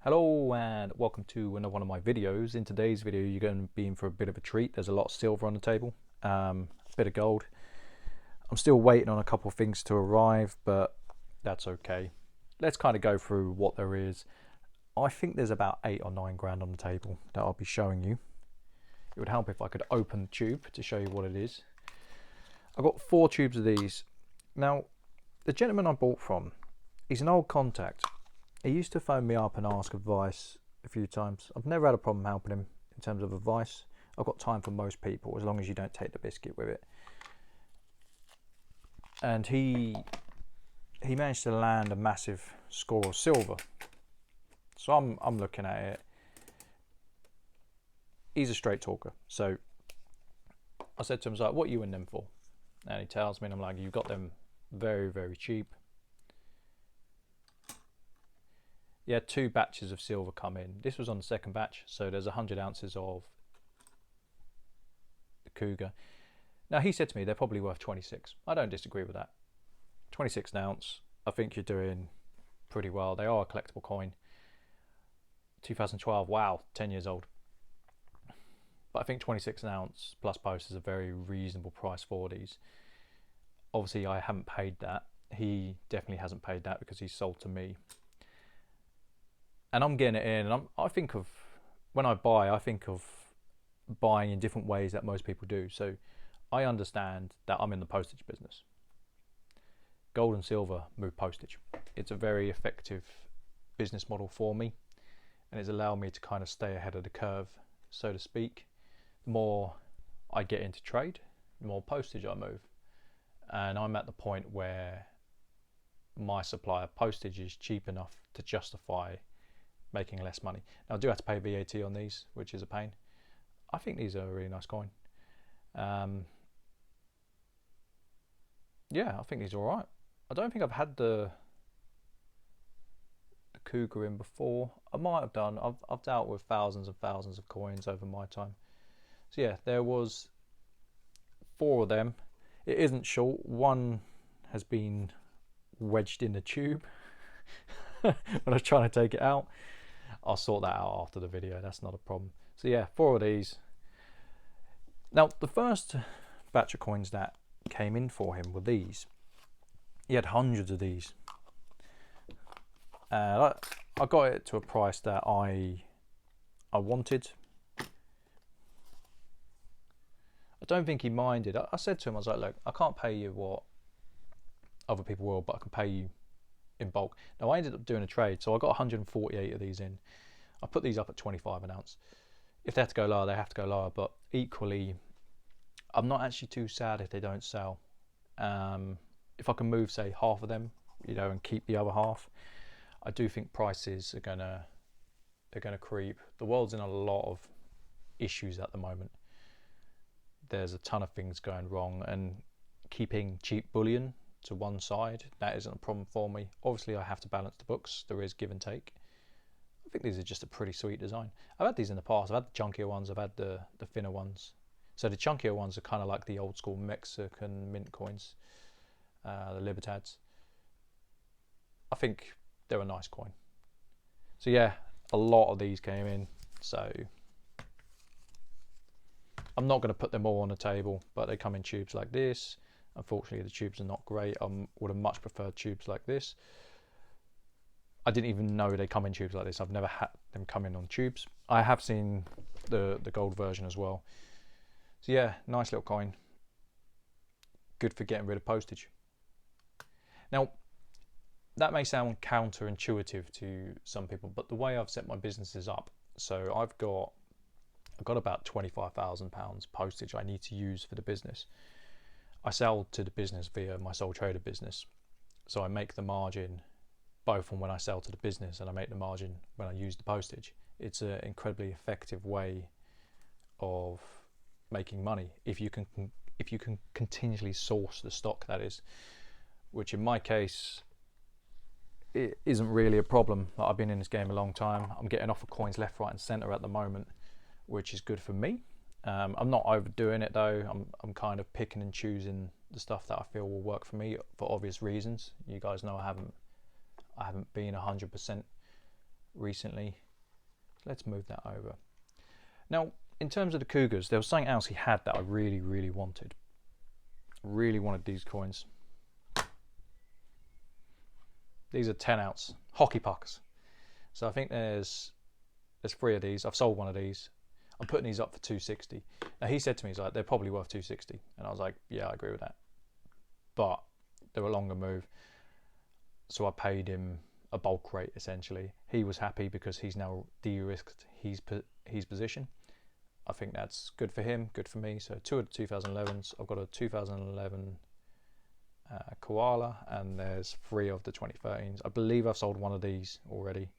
Hello and welcome to another one of my videos. In today's video you're going to be in for a bit of a treat. There's a lot of silver on the table, a bit of gold. I'm still waiting on a couple of things to arrive, but that's okay. Let's kind of go through what there is. I think there's about 8 or 9 grand on the table that I'll be showing you. It would help if I could open the tube to show you what it is. I've got 4 tubes of these. Now, the gentleman I bought from, he's an old contact. He used to phone me up and ask advice a few times. I've never had a problem helping him in terms of advice. I've got time for most people as long as you don't take the biscuit with it. And he managed to land a massive score of silver. So I'm looking at it. He's a straight talker. So I said to him, I was like, what are you in them for? And he tells me, and I'm like, you got them very, very cheap. He had 2 batches of silver come in. This was on the second batch, so there's 100 ounces of the Cougar. Now he said to me they're probably worth 26. I don't disagree with that. 26 an ounce, I think you're doing pretty well. They are a collectible coin. 2012, wow, 10 years old. But I think 26 an ounce plus post is a very reasonable price for these. Obviously I haven't paid that. He definitely hasn't paid that because he's sold to me. And I'm getting it in, and I think of, when I buy, I think of buying in different ways that most people do. So I understand that I'm in the postage business. Gold and silver move postage. It's a very effective business model for me, and it's allowed me to kind of stay ahead of the curve, so to speak. The more I get into trade, the more postage I move. And I'm at the point where my supply of postage is cheap enough to justify making less money. Now I do have to pay VAT on these, which is a pain. I think these are a really nice coin. Yeah, I think these are alright. I don't think I've had the Cougar in before. I might have done. I've dealt with thousands and thousands of coins over my time. So yeah, there was 4 of them. It isn't short. One has been wedged in the tube when I was trying to take it out. I'll sort that out after the video, that's not a problem. So yeah, 4 of these. Now the first batch of coins that came in for him were these. He had hundreds of these. I got it to a price that I wanted. I don't think he minded. I said to him, I was like, look, I can't pay you what other people will, but I can pay you in bulk. Now I ended up doing a trade, so I got 148 of these in. I put these up at 25 an ounce. If they have to go lower, they have to go lower, but equally I'm not actually too sad if they don't sell. If I can move, say, half of them, and keep the other half, I do think prices are gonna creep. The world's in a lot of issues at the moment. There's a ton of things going wrong, and keeping cheap bullion to one side, that isn't a problem for me. Obviously I have to balance the books. There is give and take. I think these are just a pretty sweet design. I've had these in the past. I've had the chunkier ones, I've had the thinner ones. So the chunkier ones are kind of like the old school Mexican mint coins, the Libertads. I think they're a nice coin. So yeah, a lot of these came in, so I'm not going to put them all on the table, but they come in tubes like this. Unfortunately, the tubes are not great. I would have much preferred tubes like this. I didn't even know they come in tubes like this. I've never had them come in on tubes. I have seen the gold version as well. So yeah, nice little coin. Good for getting rid of postage. Now, that may sound counterintuitive to some people, but the way I've set my businesses up, so I've got about £25,000 postage I need to use for the business. I sell to the business via my sole trader business, so I make the margin both from when I sell to the business and I make the margin when I use the postage. It's an incredibly effective way of making money if you can continuously source the stock, that is, which in my case it isn't really a problem. I've been in this game a long time. I'm getting offered coins left, right and centre at the moment, which is good for me. I'm not overdoing it though. I'm kind of picking and choosing the stuff that I feel will work for me for obvious reasons. You guys know I haven't been 100% recently. Let's move that over. Now, in terms of the Cougars, there was something else he had that I really wanted. Really wanted these coins. These are 10-ounce hockey pucks. So I think there's 3 of these. I've sold one of these. I'm putting these up for 260. Now he said to me, he's like, they're probably worth 260, and I was like, yeah, I agree with that. But they were a longer move, so I paid him a bulk rate essentially. He was happy because he's now de-risked his position. I think that's good for him, good for me. So 2 of the 2011s. I've got a 2011 koala, and there's 3 of the 2013s. I believe I've sold one of these already.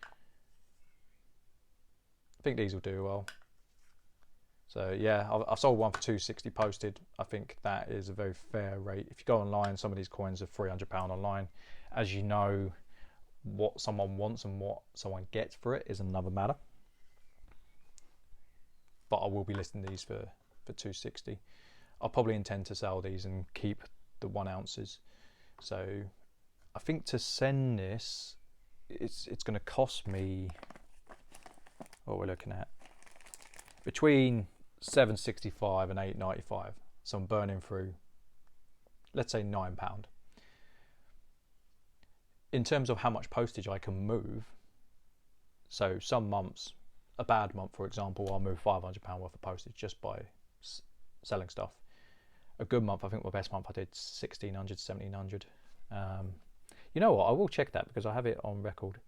I think these will do well. So yeah, I've sold one for 260 posted. I think that is a very fair rate. If you go online, some of these coins are £300 online. As you know, what someone wants and what someone gets for it is another matter. But I will be listing these for 260. I'll probably intend to sell these and keep the 1 ounces. So I think to send this, it's going to cost me, what we're looking at, between £7.65 and £8.95. So I'm burning through, let's say, £9. In terms of how much postage I can move, so some months, a bad month for example, I'll move £500 worth of postage just by selling stuff. A good month, I think my best month I did 1600, 1700. You know what, I will check that because I have it on record.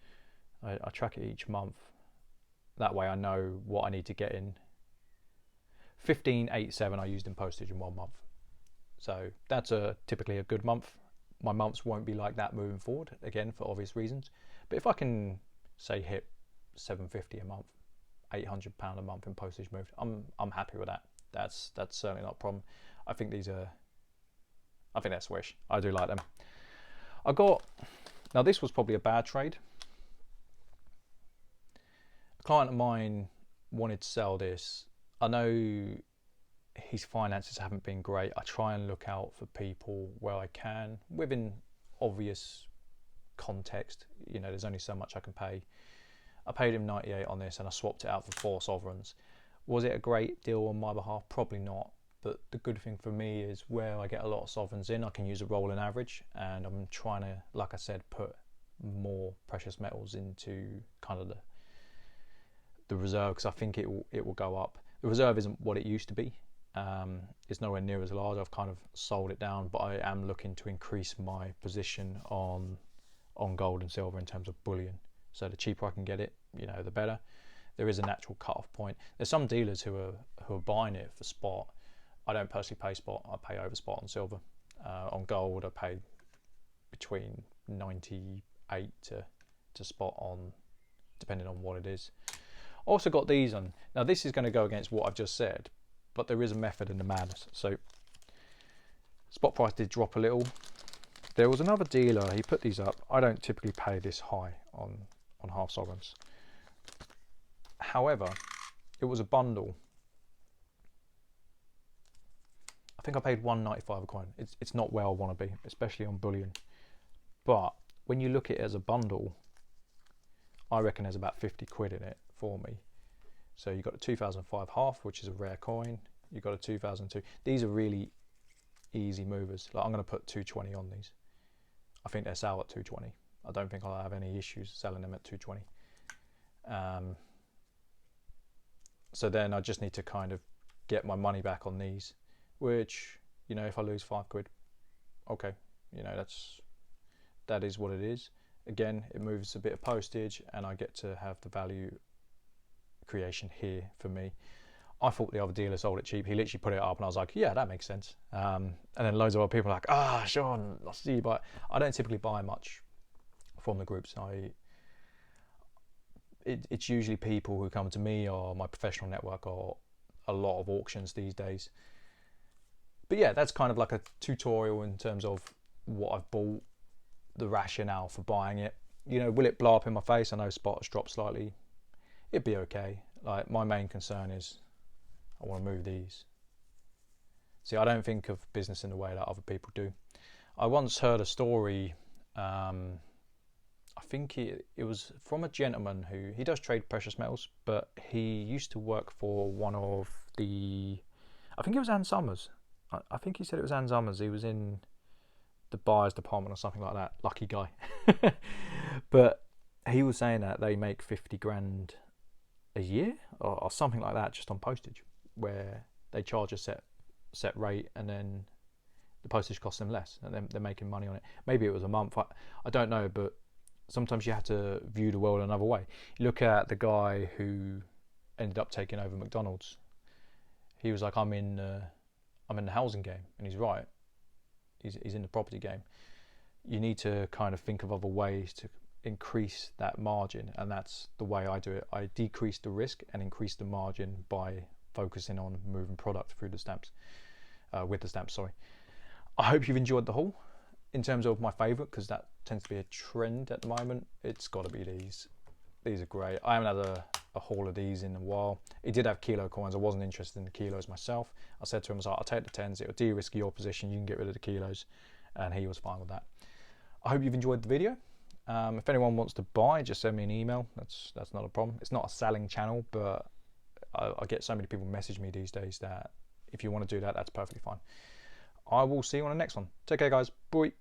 I track it each month. That way I know what I need to get in. 1587 I used in postage in 1 month. So that's typically a good month. My months won't be like that moving forward, again, for obvious reasons. But if I can, say, hit 750 a month, £800 a month in postage moved, I'm happy with that. That's certainly not a problem. I think they're swish. I do like them. Now this was probably a bad trade. A client of mine wanted to sell this. I know his finances haven't been great. I try and look out for people where I can, within obvious context. You know, there's only so much I can pay. I paid him 98 on this and I swapped it out for 4 sovereigns. Was it a great deal on my behalf? Probably not. But the good thing for me is where I get a lot of sovereigns in, I can use a rolling average, and I'm trying to, like I said, put more precious metals into kind of the reserve, because I think it will go up. The reserve isn't what it used to be. It's nowhere near as large. I've kind of sold it down, but I am looking to increase my position on gold and silver in terms of bullion. So the cheaper I can get it, you know, the better. There is a natural cut-off point. There's some dealers who are buying it for spot. I don't personally pay spot. I pay over spot on silver. On gold, I pay between 98 to spot on, depending on what it is. Also got these on. Now this is going to go against what I've just said, but there is a method in the madness. So spot price did drop a little. There was another dealer, he put these up. I don't typically pay this high on half sovereigns. However, it was a bundle. I think I paid £1.95 a coin. It's not where I want to be, especially on bullion. But when you look at it as a bundle, I reckon there's about 50 quid in it for me. So you've got a 2005 half, which is a rare coin. You've got a 2002. These are really easy movers. Like, I'm going to put 220 on these. I think they're sell at 220. I don't think I'll have any issues selling them at 220. So then I just need to kind of get my money back on these, which, you know, if I lose 5 quid, okay, you know, that is what it is. Again, it moves a bit of postage and I get to have the value creation here for me. I thought the other dealer sold it cheap. He literally put it up and I was like, yeah, that makes sense. And then loads of other people are like, Sean, I see you buy. I don't typically buy much from the groups. It's usually people who come to me or my professional network or a lot of auctions these days. But yeah, that's kind of like a tutorial in terms of what I've bought, the rationale for buying it. You know, will it blow up in my face? I know spot has dropped slightly. It'd be okay. Like, my main concern is I want to move these. See, I don't think of business in the way that other people do. I once heard a story I think it was from a gentleman who, he does trade precious metals, but he used to work for one of the, I think it was Ann Summers. I think he said it was Ann Summers. He was in the buyers department or something like that. Lucky guy. But he was saying that they make 50 grand a year or something like that just on postage, where they charge a set rate and then the postage costs them less and then they're making money on it. Maybe it was a month. I don't know, but sometimes you have to view the world another way. You look at the guy who ended up taking over McDonald's. He was like, I'm in the housing game, and he's right. He's in the property game. You need to kind of think of other ways to increase that margin, and that's the way I do it. I decrease the risk and increase the margin by focusing on moving product through the stamps, with the stamps, sorry. I hope you've enjoyed the haul. In terms of my favourite, because that tends to be a trend at the moment, it's got to be these. These are great. I haven't had a haul of these in a while. It did have kilo coins. I wasn't interested in the kilos myself. I said to him, I was like, I'll take the 10s. It'll de-risk your position. You can get rid of the kilos. And he was fine with that. I hope you've enjoyed the video. If anyone wants to buy, just send me an email. That's not a problem. It's not a selling channel, but I get so many people message me these days that if you want to do that, that's perfectly fine. I will see you on the next one. Take care, guys. Bye.